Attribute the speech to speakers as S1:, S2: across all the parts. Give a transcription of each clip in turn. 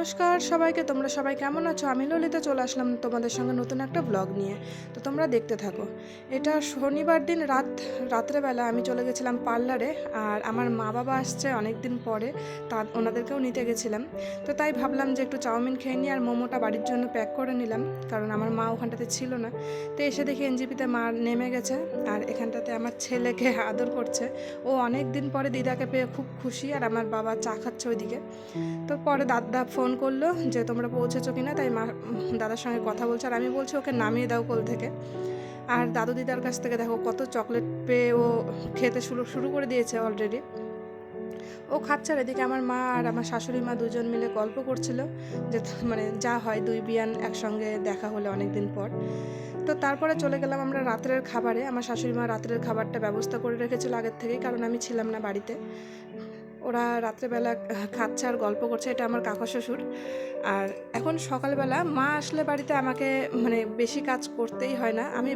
S1: নমস্কার সবাইকে, তোমরা সবাই কেমন আছো? আমি ললিতা চলে আসলাম তোমাদের সঙ্গে নতুন একটা ব্লগ নিয়ে। তো তোমরা দেখতে থাকো। এটা শনিবার দিন রাত্রেবেলা আমি চলে গেছিলাম পার্লারে। আর আমার মা বাবা আসছে অনেক দিন পরে, ওনাদেরকেও নিতে গেছিলাম। তো তাই ভাবলাম যে একটু চাউমিন খেয়ে নিই আর মোমোটা বাড়ির জন্য প্যাক করে নিলাম, কারণ আমার মা ওখানটাতে ছিল না। তো এসে দেখি এনজিপিতে মা নেমে গেছে আর এখানটাতে আমার ছেলেকে আদর করছে। ও অনেক দিন পরে দিদাকে পেয়ে খুব খুশি, আর আমার বাবা চা খাচ্ছে ওইদিকে। তো পরে দাদা ফোন করলো যে তোমরা পৌঁছেছো কিনা, তাই মা দাদার সঙ্গে কথা বলছে, আর আমি বলছি ওকে নামিয়ে দাও কোল থেকে। আর দাদু দিদার কাছ থেকে দেখো কত চকলেট পেয়ে ও খেতে শুরু শুরু করে দিয়েছে অলরেডি। ও খাচ্ছে, আর এদিকে আমার মা আর আমার শাশুড়ি মা দুজন মিলে গল্প করছিল যে মানে যা হয় দুই বিয়ান একসঙ্গে দেখা হলে অনেক দিন পর। তো তারপরে চলে গেলাম আমরা রাত্রের খাবারে। আমার শাশুড়ি মা রাত্রের খাবারটা ব্যবস্থা করে রেখেছিল আগের থেকেই, কারণ আমি ছিলাম না বাড়িতে। ওরা রাত্রেবেলা খাচ্ছে আর গল্প করছে, এটা আমার কাকা শ্বশুর। আর এখন সকালবেলা মা আসলে বাড়িতে আমাকে মানে বেশি কাজ করতেই হয় না। আমি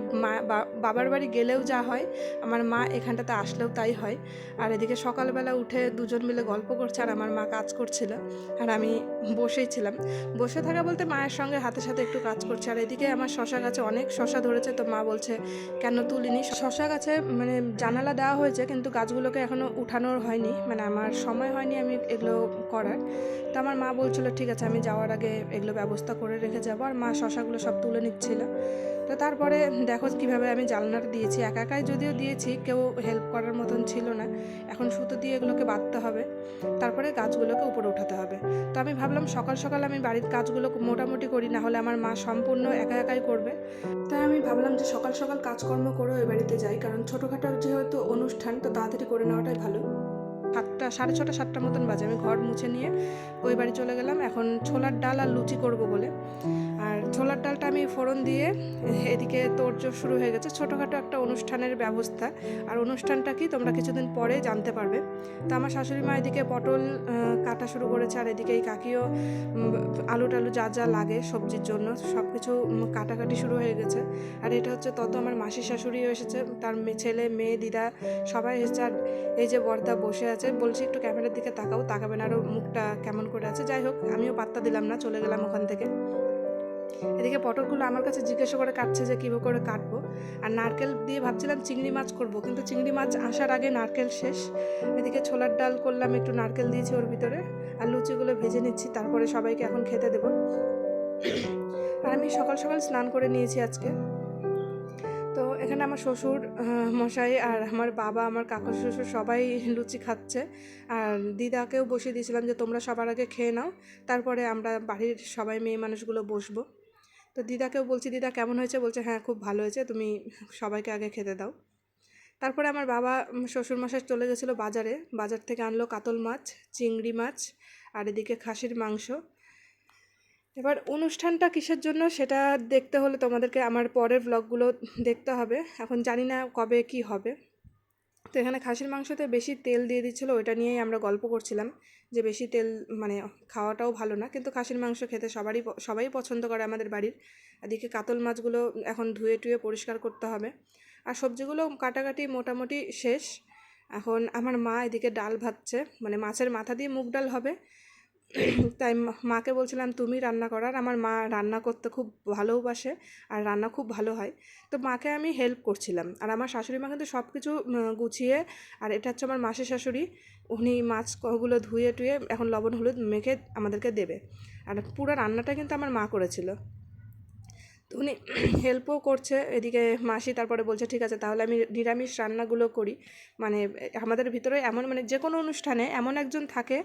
S1: বাবার বাড়ি গেলেও যা হয়, আমার মা এখানটাতে আসলেও তাই হয়। আর এদিকে সকালবেলা উঠে দুজন মিলে গল্প করছে আর আমার মা কাজ করছিল, আর আমি বসেই ছিলাম। বসে থাকা বলতে মায়ের সঙ্গে হাতে সাথে একটু কাজ করছে। আর এদিকে আমার শশা গাছে অনেক শশা ধরেছে, তো মা বলছে কেন তুলিনি। শশা গাছে মানে জানালা দেওয়া হয়েছে, কিন্তু গাছগুলোকে এখনও উঠানোর হয়নি, মানে আমার সময় হয়নি আমি এগুলো করার। তো আমার মা বলছিল ঠিক আছে আমি যাওয়ার আগে এগুলো ব্যবস্থা করে রেখে যাবো, আর মা শশাগুলো সব তুলে নিচ্ছিল। তো তারপরে দেখো কীভাবে আমি জানলাটা দিয়েছি, একা একাই যদিও দিয়েছি, কেউ হেল্প করার মতন ছিল না। এখন সুতো দিয়ে এগুলোকে বাঁধতে হবে, তারপরে গাছগুলোকে উপরে উঠাতে হবে। তো আমি ভাবলাম সকাল সকাল আমি বাড়ির কাজগুলো মোটামুটি করি, না হলে আমার মা সম্পূর্ণ একা একাই করবে। তাই আমি ভাবলাম যে সকাল সকাল কাজকর্ম করে ওই বাড়িতে যাই, কারণ ছোটোখাটো যেহেতু অনুষ্ঠান, তো তাড়াতাড়ি করে নেওয়াটাই ভালো। 7টা, 6:30, 7টা মতন বাজে আমি ঘর মুছে নিয়ে ওই বাড়ি চলে গেলাম এখন ছোলার ডাল আর লুচি করব বলে। আর ছোলার ডালটা আমি ফোড়ন দিয়ে এদিকে তোড়জোড় শুরু হয়ে গেছে, ছোটোখাটো একটা অনুষ্ঠানের ব্যবস্থা। আর অনুষ্ঠানটা কি তোমরা কিছুদিন পরে জানতে পারবে। তো আমার শাশুড়ি মা এদিকে পটল কাটা শুরু করেছে, আর এদিকে এই কাকিও আলু টালু যা যা লাগে সবজির জন্য সব কিছু কাটাকাটি শুরু হয়ে গেছে। আর এটা হচ্ছে তত আমার মাসির শাশুড়িও এসেছে, তার ছেলে মেয়ে দিদা সবাই এসেছে। আর এই যে বর্দা বসে আছে, বলছি একটু ক্যামেরার দিকে তাকাও, তাকাবেন, আরও মুখটা কেমন করে আছে। যাই হোক আমিও পাত্তা দিলাম না, চলে গেলাম ওখান থেকে। এদিকে পটলগুলো আমার কাছে জিজ্ঞাসা করে কাটছে যে কীভাবে করে কাটবো। আর নারকেল দিয়ে ভাবছিলাম চিংড়ি মাছ করব, কিন্তু চিংড়ি মাছ আসার আগে নারকেল শেষ। এদিকে ছোলার ডাল করলাম, একটু নারকেল দিয়েছি ওর ভিতরে, আর লুচিগুলো ভেজে নিচ্ছি, তারপরে সবাইকে এখন খেতে দেবো। আর আমি সকাল সকাল স্নান করে নিয়েছি আজকে। তো এখানে আমার শ্বশুর মশাই আর আমার বাবা, আমার কাকা শ্বশুর সবাই লুচি খাচ্ছে। আর দিদাকেও বসিয়ে দিয়েছিলাম যে তোমরা সবার আগে খেয়ে নাও, তারপরে আমরা বাড়ির সবাই মেয়ে মানুষগুলো বসবো। তো দিদাকেও বলছি দিদা কেমন হয়েছে, বলছে হ্যাঁ খুব ভালো হয়েছে, তুমি সবাইকে আগে খেতে দাও। তারপরে আমার বাবা শ্বশুরমশাই চলে গেছিলো বাজারে, বাজার থেকে আনলো কাতল মাছ, চিংড়ি মাছ, আর এদিকে খাসির মাংস। এবার অনুষ্ঠানটা কিসের জন্য সেটা দেখতে হলে তোমাদেরকে আমার পরের ব্লগগুলো দেখতে হবে, এখন জানি না কবে কি হবে। তো এখানে খাসির মাংসতে বেশি তেল দিয়ে দিচ্ছিলো, ওইটা নিয়েই আমরা গল্প করছিলাম যে বেশি তেল মানে খাওয়াটাও ভালো না, কিন্তু খাসির মাংস খেতে সবাই পছন্দ করে আমাদের বাড়ির। এদিকে কাতল মাছগুলো এখন ধুয়ে টুয়ে পরিষ্কার করতে হবে, আর সবজিগুলো কাটাকাটি মোটামুটি শেষ। এখন আমার মা এদিকে ডাল ভাজছে, মানে মাছের মাথা দিয়ে মুগ ডাল হবে। তাই মাকে বলছিলাম তুমি রান্না করার, আমার মা রান্না করতে খুব ভালোবাসে আর রান্না খুব ভালো হয়। তো মাকে আমি হেল্প করছিলাম, আর আমার শাশুড়ি মা কিন্তু সব কিছু গুছিয়ে, আর এটা হচ্ছে আমার মাসির শাশুড়ি, উনি মাছগুলো ধুয়ে টুয়ে এখন লবণ হলুদ মেখে আমাদেরকে দেবে। আর পুরো রান্নাটা কিন্তু আমার মা করেছিল, তো উনি হেল্পও করছে এদিকে মাসি। তারপরে বলছে ঠিক আছে তাহলে আমি নিরামিষ রান্নাগুলো করি, মানে আমাদের ভিতরে এমন মানে যে কোনো অনুষ্ঠানে এমন একজন থাকে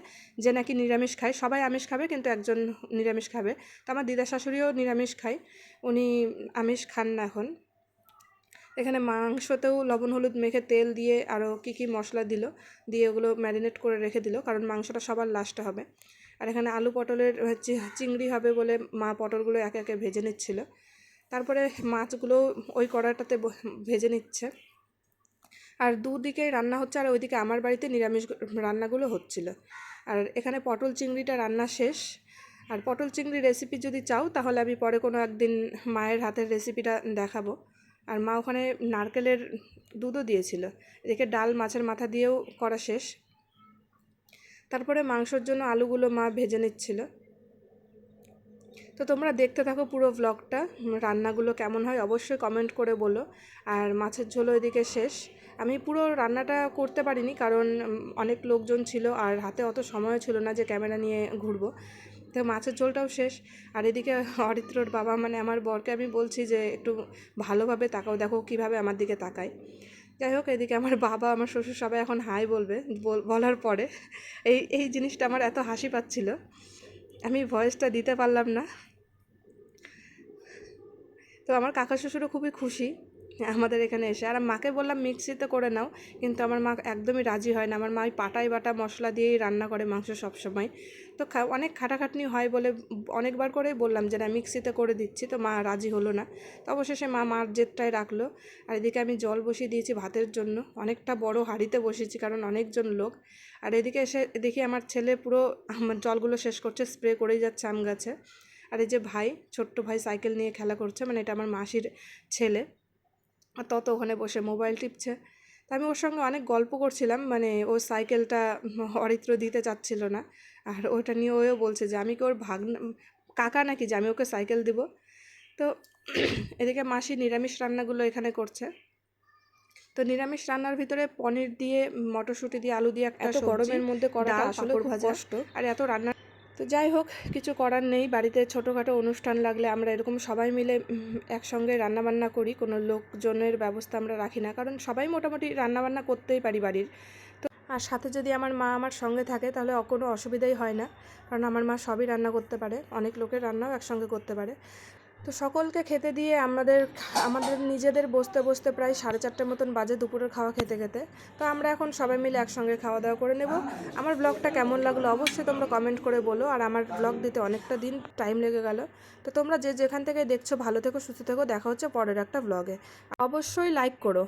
S1: যে নাকি নিরামিষ খায়, সবাই আমিষ খাবে কিন্তু একজন নিরামিষ খাবে। তো আমার দিদা শাশুড়িও নিরামিষ খায়, উনি আমিষ খান না এখন। এখানে মাংসতেও লবণ হলুদ মেখে তেল দিয়ে আরও কী কী মশলা দিল, দিয়ে ওগুলো ম্যারিনেট করে রেখে দিল, কারণ মাংসটা সবার লাস্টে হবে। আর এখানে আলু পটলের চিংড়ি হবে বলে মা পটলগুলো একে একে ভেজে নিচ্ছিল, তারপরে মাছগুলো ওই কড়াটাতে ভেজে নিচ্ছে। আর দুদিকেই রান্না হচ্ছে, আর ওইদিকে আমার বাড়িতে নিরামিষ রান্নাগুলো হচ্ছিল। আর এখানে পটল চিংড়িটা রান্না শেষ। আর পটল চিংড়ি রেসিপি যদি চাও তাহলে আমি পরে কোনো একদিন মায়ের হাতের রেসিপিটা দেখাবো। আর মা ওখানে নারকেলের দুধও দিয়েছিল। এদিকে ডাল মাছের মাথা দিয়েও করা শেষ। তারপরে মাংসর জন্য আলুগুলো মা ভেজে নিচ্ছিল। তো তোমরা দেখতে থাকো পুরো ব্লগটা। রান্নাগুলো কেমন হয় অবশ্যই কমেন্ট করে বলো। আর মাছের ঝোলও এদিকে শেষ। আমি পুরো রান্নাটা করতে পারিনি, কারণ অনেক লোকজন ছিল আর হাতে অত সময় ছিল না যে ক্যামেরা নিয়ে ঘুরবো। তো মাছের ঝোলটাও শেষ। আর এদিকে অরিত্রর বাবা মানে আমার বরকে আমি বলছি যে একটু ভালোভাবে তাকাও, দেখো কীভাবে আমার দিকে তাকায়। যাই হোক, এদিকে আমার বাবা আমার শ্বশুর সবাই এখন হাই বলবে বলার পরে এই এই জিনিসটা আমার এত হাসি পাচ্ছিল, আমি ভয়েসটা দিতে পারলাম না। তো আমার কাকা শ্বশুরও খুবই খুশি আমাদের এখানে এসে। আর মাকে বললাম মিক্সিতে করে নাও, কিন্তু আমার মা একদমই রাজি হয় না। আমার মা পাটায় বাটা মশলা দিয়েই রান্না করে মাংস সবসময়। তো অনেক খাটাখাটনি হয় বলে অনেকবার করেই বললাম যে না মিক্সিতে করে দিচ্ছি, তো মা রাজি হলো না। তো অবশেষে মা মার জেদটাই রাখলো। আর এদিকে আমি জল বসিয়ে দিয়েছি ভাতের জন্য, অনেকটা বড় হাঁড়িতে বসিয়েছি কারণ অনেকজন লোক। আর এদিকে এসে দেখি আমার ছেলে পুরো আমার জলগুলো শেষ করছে, স্প্রে করেই যাচ্ছে আম গাছে। আর এই যে ভাই, ছোট্ট ভাই সাইকেল নিয়ে খেলা করছে, মানে এটা আমার মাসির ছেলে। তত ওখানে বসে মোবাইল টিপছে। তা আমি ওর সঙ্গে অনেক গল্প করছিলাম, মানে ও সাইকেলটা অরিত্র দিতে চাচ্ছিল না। আর ওটা নিয়ে ওও বলছে যে আমি কি ওর কাকা নাকি যে আমি ওকে সাইকেল দিব। তো এদিকে মাসি নিরামিষ রান্নাগুলো এখানে করছে। তো নিরামিষ রান্নার ভিতরে পনির দিয়ে মটরশুঁটি দিয়ে আলু দিয়ে একটা গরমের মধ্যে করাটা আসলে খুব কষ্ট। আর এত রান্না, তো যাই হোক কিছু করার নেই। বাড়িতে ছোটোখাটো অনুষ্ঠান লাগলে আমরা এরকম সবাই মিলে একসঙ্গে রান্নাবান্না করি, কোনো লোকজনের ব্যবস্থা আমরা রাখি না, কারণ সবাই মোটামুটি রান্নাবান্না করতেই পারি বাড়ির। তো আর সাথে যদি আমার মা আমার সঙ্গে থাকে তাহলে কোনো অসুবিধাই হয় না, কারণ আমার মা সবই রান্না করতে পারে, অনেক লোকের রান্নাও একসঙ্গে করতে পারে। তো সকলকে খেতে দিয়ে আমাদের নিজেদের বসতে বসতে প্রায় 4:30 মতন বাজে দুপুরের খাওয়া খেতে খেতে। তো আমরা এখন সবাই মিলে একসঙ্গে খাওয়া দাওয়া করে নেব। আমার ব্লগটা কেমন লাগলো অবশ্যই তোমরা কমেন্ট করে বলো। আর আমার ব্লগ দিতে অনেকটা দিন টাইম লেগে গেল। তো তোমরা যে যেখান থেকে দেখছো ভালো থেকো, সুস্থ থেকো, দেখা হচ্ছে পরের একটা ব্লগে। অবশ্যই লাইক করো।